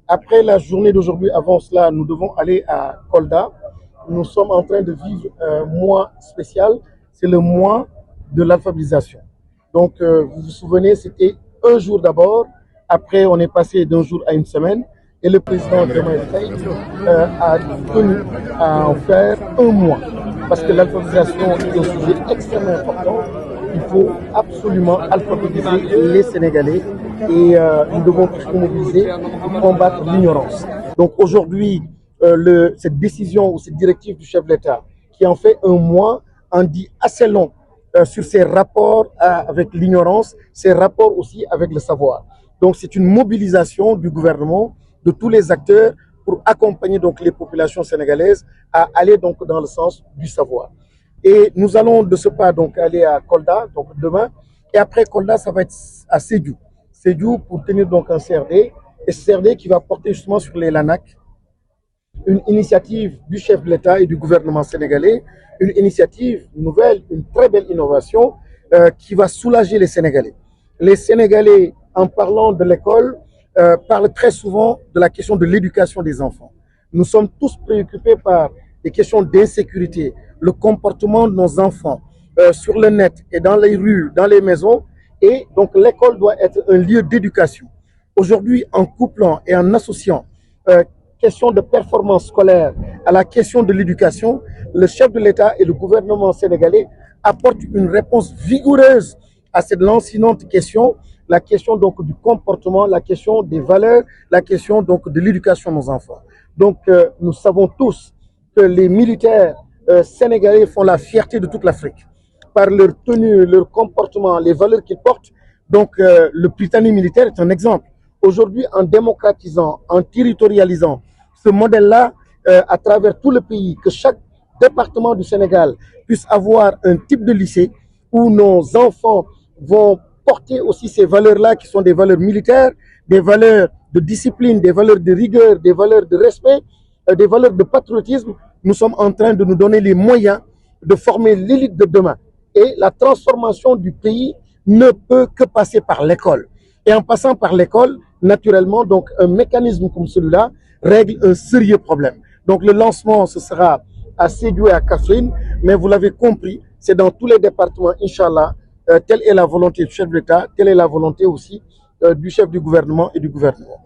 Après la journée d'aujourd'hui, avant cela, nous devons aller à Kolda. Nous sommes en train de vivre un mois spécial. C'est le mois de l'alphabétisation. Donc, vous vous souvenez, c'était un jour d'abord. Après, on est passé d'un jour à une semaine. Et le président Diomaye Faye a tenu à en faire un mois. Parce que l'alphabétisation est un sujet extrêmement important. Il faut absolument alphabétiser les Sénégalais et nous devons tous nous mobiliser pour combattre l'ignorance. Donc aujourd'hui, cette décision ou cette directive du chef de l'État qui en fait un mois en dit assez long sur ses rapports avec l'ignorance, ses rapports aussi avec le savoir. Donc c'est une mobilisation du gouvernement, de tous les acteurs pour accompagner donc les populations sénégalaises à aller donc dans le sens du savoir. Et nous allons de ce pas donc aller à Kolda donc demain, et après Kolda ça va être à Sédhiou. Sédhiou pour tenir donc un CRD, et ce CRD qui va porter justement sur les LANAC, une initiative du chef de l'État et du gouvernement sénégalais, une initiative nouvelle, une très belle innovation qui va soulager les Sénégalais. Les Sénégalais, en parlant de l'école, parlent très souvent de la question de l'éducation des enfants. Nous sommes tous préoccupés par des questions d'insécurité, le comportement de nos enfants sur le net et dans les rues, dans les maisons. Et donc l'école doit être un lieu d'éducation. Aujourd'hui, en couplant et en associant question de performance scolaire à la question de l'éducation, le chef de l'État et le gouvernement sénégalais apportent une réponse vigoureuse à cette lancinante question, la question donc du comportement, la question des valeurs, la question donc de l'éducation de nos enfants. Donc nous savons tous que les militaires sénégalais font la fierté de toute l'Afrique par leur tenue, leur comportement, les valeurs qu'ils portent. Donc le Britannique militaire est un exemple. Aujourd'hui, en démocratisant, en territorialisant ce modèle-là à travers tout le pays, que chaque département du Sénégal puisse avoir un type de lycée où nos enfants vont porter aussi ces valeurs-là qui sont des valeurs militaires, des valeurs de discipline, des valeurs de rigueur, des valeurs de respect, des valeurs de patriotisme. Nous sommes en train de nous donner les moyens de former l'élite de demain. Et la transformation du pays ne peut que passer par l'école. Et en passant par l'école, naturellement, donc un mécanisme comme celui-là règle un sérieux problème. Donc le lancement, ce sera à Sédhiou et à Kaffrine, mais vous l'avez compris, c'est dans tous les départements, Inch'Allah. Telle est la volonté du chef de l'État, telle est la volonté aussi du chef du gouvernement et du gouvernement.